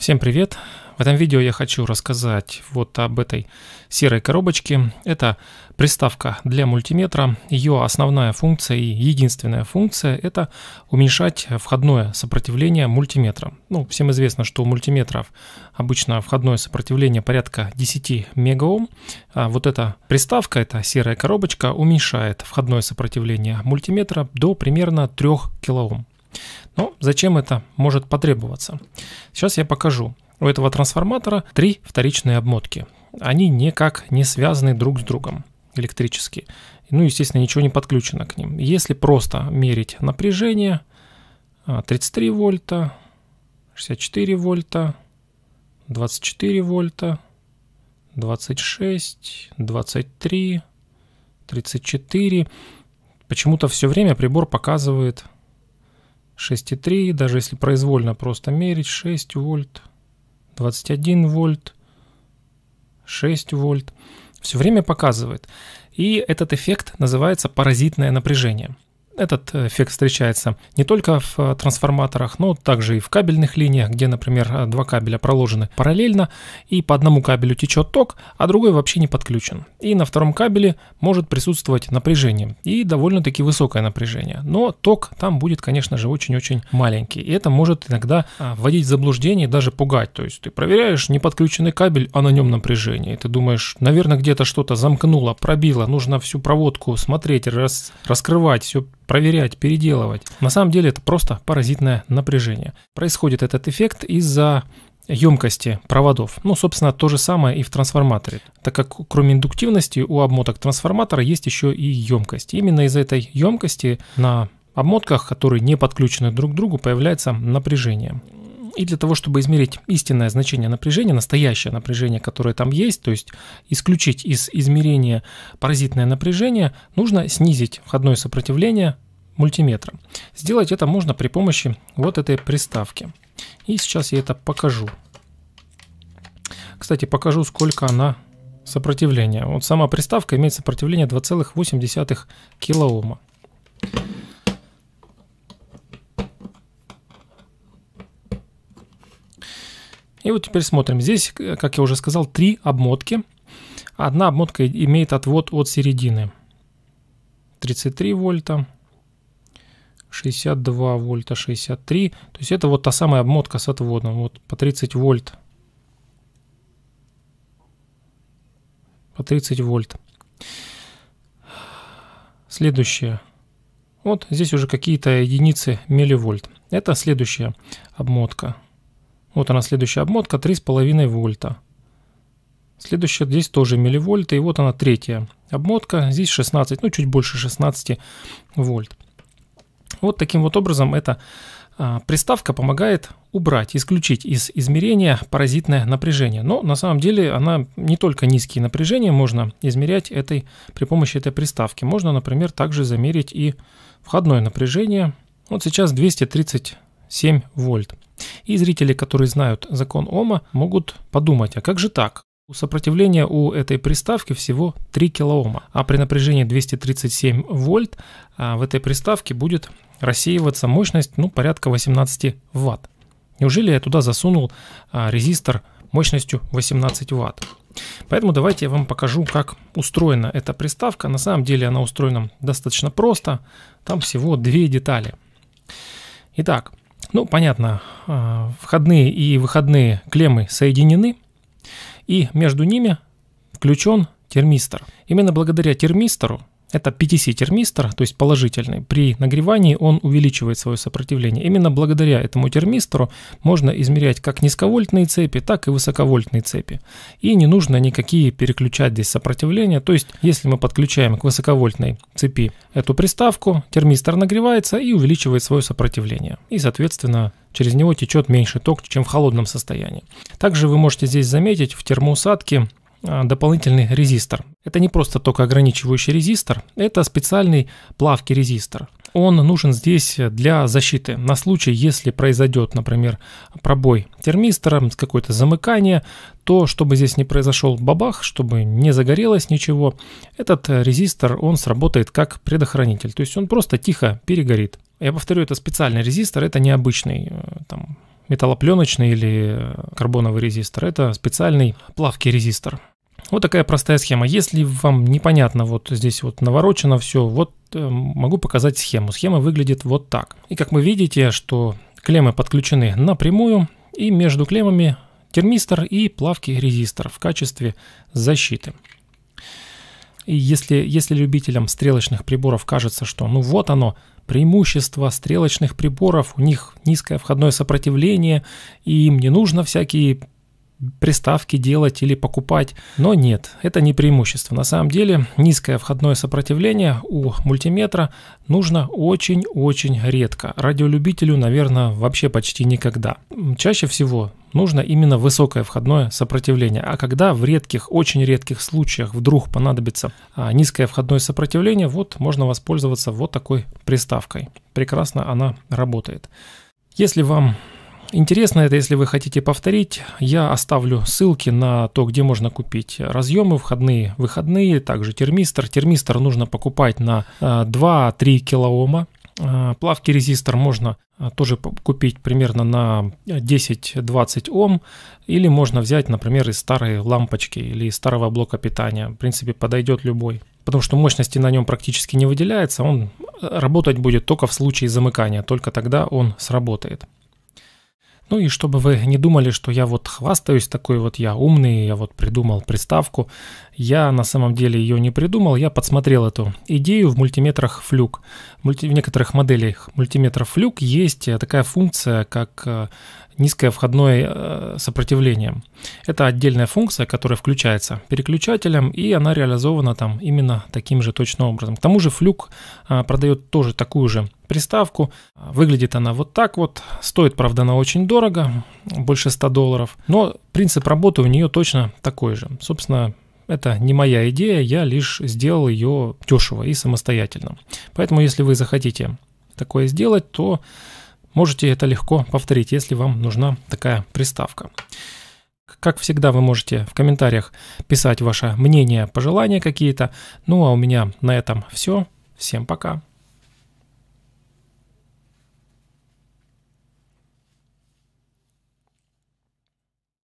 Всем привет! В этом видео я хочу рассказать вот об этой серой коробочке. Это приставка для мультиметра. Ее основная функция и единственная функция – это уменьшать входное сопротивление мультиметра. Всем известно, что у мультиметров обычно входное сопротивление порядка 10 мегаом. А вот эта приставка, эта серая коробочка, уменьшает входное сопротивление мультиметра до примерно 3 килоом. Но зачем это может потребоваться? Сейчас я покажу. У этого трансформатора 3 вторичные обмотки. Они никак не связаны друг с другом электрически. Естественно, ничего не подключено к ним. Если просто мерить напряжение, 33 вольта, 64 вольта, 24 вольта, 26, 23, 34. Почему-то все время прибор показывает 6,3, даже если произвольно просто мерить, 6 вольт, 21 вольт, 6 вольт. Все время показывает. И этот эффект называется паразитное напряжение. Этот эффект встречается не только в трансформаторах, но также и в кабельных линиях, где, например, 2 кабеля проложены параллельно, и по одному кабелю течет ток, а другой вообще не подключен. И на втором кабеле может присутствовать напряжение, и довольно-таки высокое напряжение. Но ток там будет, конечно же, очень-очень маленький. И это может иногда вводить в заблуждение и даже пугать. То есть ты проверяешь неподключенный кабель, а на нем напряжение. И ты думаешь, наверное, где-то что-то замкнуло, пробило, нужно всю проводку смотреть, раскрывать, все проверять, переделывать. На самом деле это просто паразитное напряжение. Происходит этот эффект из-за емкости проводов. Собственно, то же самое и в трансформаторе. Так как кроме индуктивности у обмоток трансформатора есть еще и емкость. Именно из-за этой емкости на обмотках, которые не подключены друг к другу, появляется напряжение. И для того, чтобы измерить истинное значение напряжения, настоящее напряжение, которое там есть, то есть исключить из измерения паразитное напряжение, нужно снизить входное сопротивление мультиметра. Сделать это можно при помощи вот этой приставки. И сейчас я это покажу. Кстати, покажу, сколько она сопротивления. Вот сама приставка имеет сопротивление 2,8 килоома. И вот теперь смотрим. Здесь, как я уже сказал, 3 обмотки. Одна обмотка имеет отвод от середины. 33 вольта, 62 вольта, 63. То есть это вот та самая обмотка с отводом. Вот по 30 вольт. По 30 вольт. Следующее. Вот здесь уже какие-то единицы милливольт. Это следующая обмотка. Вот она, следующая обмотка, 3,5 вольта. Следующая здесь тоже милливольты. И вот она, третья обмотка. Здесь 16, чуть больше 16 вольт. Вот таким вот образом эта приставка помогает исключить из измерения паразитное напряжение. Но на самом деле она не только низкие напряжения можно измерять при помощи этой приставки. Можно, например, также замерить и входное напряжение. Вот сейчас 237 вольт. И зрители, которые знают закон Ома, могут подумать, а как же так? Сопротивление у этой приставки всего 3 килоома, а при напряжении 237 вольт в этой приставке будет рассеиваться мощность порядка 18 ватт. Неужели я туда засунул резистор мощностью 18 ватт? Поэтому давайте я вам покажу, как устроена эта приставка. На самом деле она устроена достаточно просто. Там всего 2 детали. Итак, понятно, входные и выходные клеммы соединены, и между ними включен термистор. Именно благодаря термистору, это PTC-термистор, то есть положительный, при нагревании он увеличивает свое сопротивление. Именно благодаря этому термистору можно измерять как низковольтные цепи, так и высоковольтные цепи. И не нужно никакие переключать здесь сопротивления. То есть, если мы подключаем к высоковольтной цепи эту приставку, термистор нагревается и увеличивает свое сопротивление. И, соответственно, через него течет меньше ток, чем в холодном состоянии. Также вы можете здесь заметить в термоусадке дополнительный резистор. Это не просто токоограничивающий резистор, это специальный плавкий резистор. Он нужен здесь для защиты на случай, если произойдет, например, пробой термистора, какое-то замыкание, то чтобы здесь не произошел бабах, чтобы не загорелось ничего, этот резистор, он сработает как предохранитель, то есть он просто тихо перегорит. Я повторю, это специальный резистор, это необычный металлопленочный или карбоновый резистор. Это специальный плавкий резистор. Вот такая простая схема. Если вам непонятно, вот здесь вот наворочено все, вот могу показать схему. Схема выглядит вот так. И как вы видите, что клеммы подключены напрямую, и между клеммами термистор и плавкий резистор в качестве защиты. И если любителям стрелочных приборов кажется, что ну вот оно, преимущество стрелочных приборов, у них низкое входное сопротивление, и им не нужно всякие приставки делать или покупать. Но нет, это не преимущество. На самом деле низкое входное сопротивление у мультиметра нужно очень-очень редко. Радиолюбителю, наверное, вообще почти никогда. Чаще всего нужно именно высокое входное сопротивление. А когда в редких, очень редких случаях вдруг понадобится низкое входное сопротивление, вот можно воспользоваться вот такой приставкой. Прекрасно она работает. Если вам интересно это, если вы хотите повторить, я оставлю ссылки на то, где можно купить разъемы входные, выходные, также термистор. Термистор нужно покупать на 2-3 килоома. Плавкий резистор можно тоже купить примерно на 10-20 Ом, или можно взять, например, из старой лампочки или из старого блока питания. В принципе, подойдет любой. Потому что мощности на нем практически не выделяется, он работать будет только в случае замыкания, только тогда он сработает. Ну и чтобы вы не думали, что я вот хвастаюсь, такой вот я умный, я вот придумал приставку. Я на самом деле ее не придумал, я подсмотрел эту идею в мультиметрах Fluke. В некоторых моделях мультиметров Fluke есть такая функция, как низкое входное сопротивление. Это отдельная функция, которая включается переключателем, и она реализована там именно таким же точно образом. К тому же Fluke продает тоже такую же приставку. Выглядит она вот так вот. Стоит, правда, она очень дорого, больше $100, но принцип работы у нее точно такой же. Собственно, это не моя идея, я лишь сделал ее дешево и самостоятельно. Поэтому, если вы захотите такое сделать, то можете это легко повторить, если вам нужна такая приставка. Как всегда, вы можете в комментариях писать ваше мнение, пожелания какие-то. Ну а у меня на этом все. Всем пока.